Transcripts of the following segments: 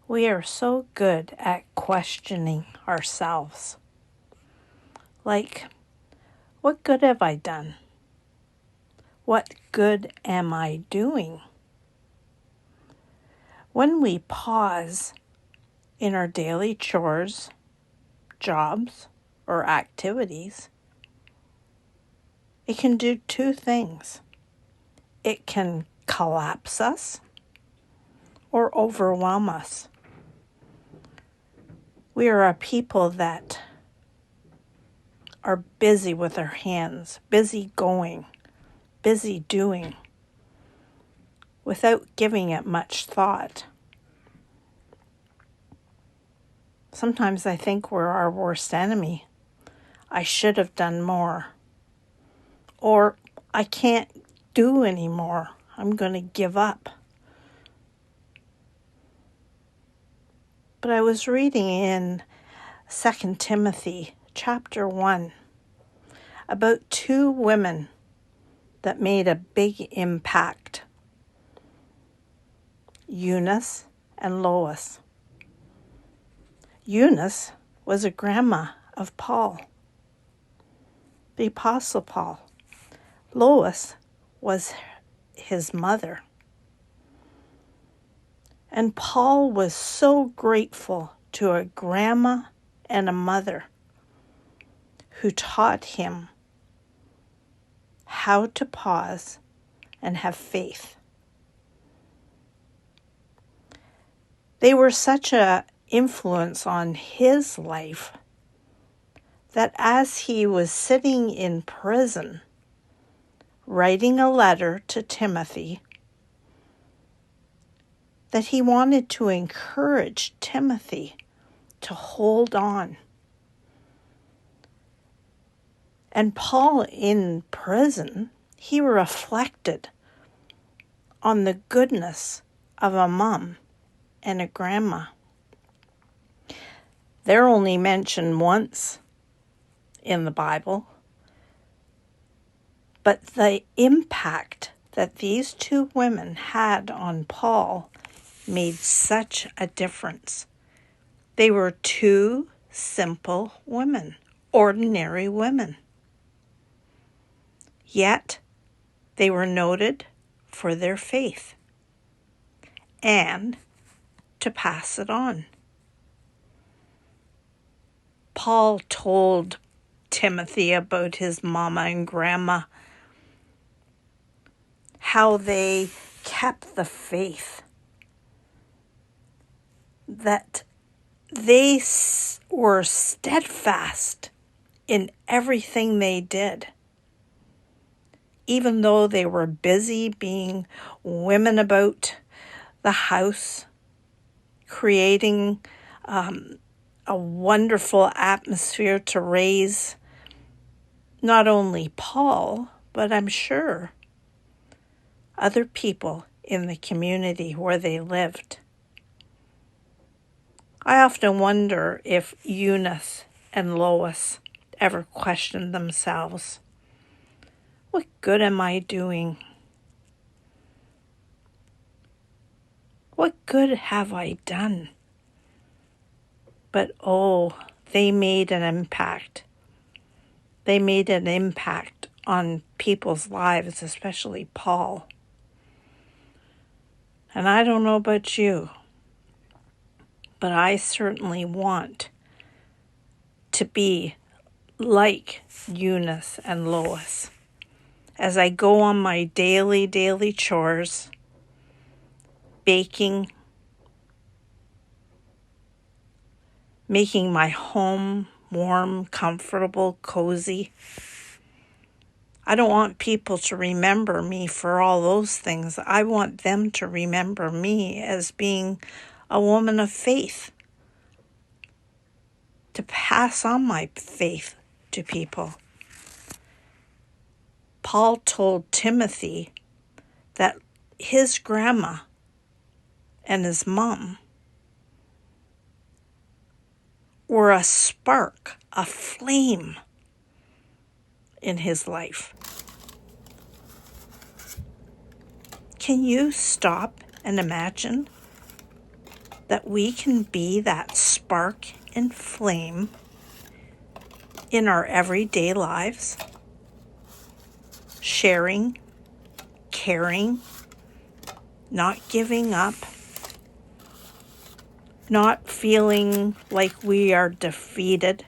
We are so good at questioning ourselves. Like, what good have I done? What good am I doing? When we pause in our daily chores, jobs, or activities, it can do two things. It can collapse us or overwhelm us. We are a people that are busy with our hands, busy going, busy doing, without giving it much thought. Sometimes I think we're our worst enemy. I should have done more. Or I can't do anymore. I'm going to give up. But I was reading in 2 Timothy chapter 1 about two women that made a big impact. Eunice and Lois. Eunice was a grandma of Paul, the Apostle Paul. Lois was his mother. And Paul was so grateful to a grandma and a mother who taught him how to pause and have faith. They were such an influence on his life that as he was sitting in prison, writing a letter to Timothy, that he wanted to encourage Timothy to hold on. And Paul in prison, he reflected on the goodness of a mom and a grandma. They're only mentioned once in the Bible, but the impact that these two women had on Paul made such a difference. They were two simple women, ordinary women. Yet, they were noted for their faith and to pass it on. Paul told Timothy about his mama and grandma, how they kept the faith, that they were steadfast in everything they did. Even though they were busy being women about the house, creating a wonderful atmosphere to raise not only Paul, but I'm sure other people in the community where they lived. I often wonder if Eunice and Lois ever questioned themselves. What good am I doing? What good have I done? But they made an impact. They made an impact on people's lives, especially Paul. And I don't know about you, but I certainly want to be like Eunice and Lois. As I go on my daily chores, baking, making my home warm, comfortable, cozy. I don't want people to remember me for all those things. I want them to remember me as being a woman of faith, to pass on my faith to people. Paul told Timothy that his grandma and his mom were a spark, a flame in his life. Can you stop and imagine that we can be that spark and flame in our everyday lives, sharing, caring, not giving up, not feeling like we are defeated,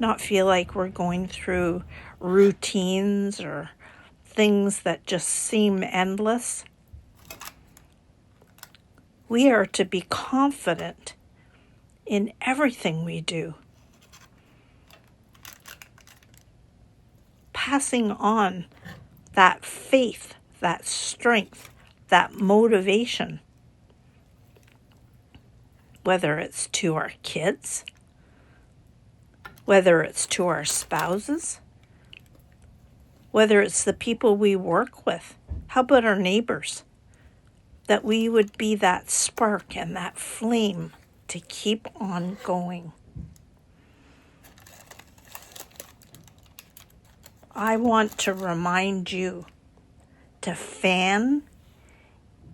not feel like we're going through routines or things that just seem endless. We are to be confident in everything we do, passing on that faith, that strength, that motivation, whether it's to our kids, whether it's to our spouses, whether it's the people we work with. How about our neighbors? That we would be that spark and that flame to keep on going. I want to remind you to fan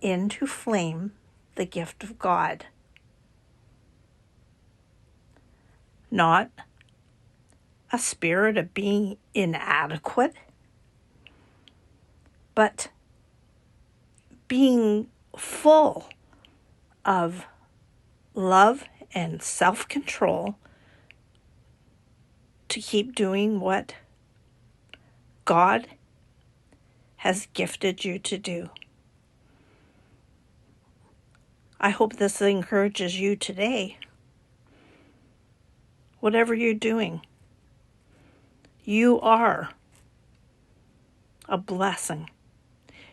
into flame the gift of God. Not a spirit of being inadequate, but being full of love and self-control to keep doing what God has gifted you to do. I hope this encourages you today. Whatever you're doing, you are a blessing.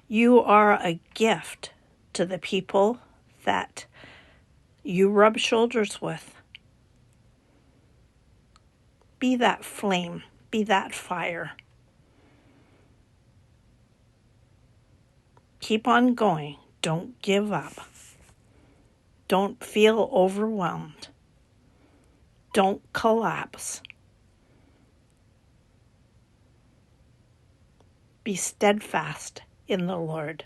You are a gift to the people that you rub shoulders with. Be that flame, be that fire. Keep on going. Don't give up. Don't feel overwhelmed. Don't collapse. Be steadfast in the Lord.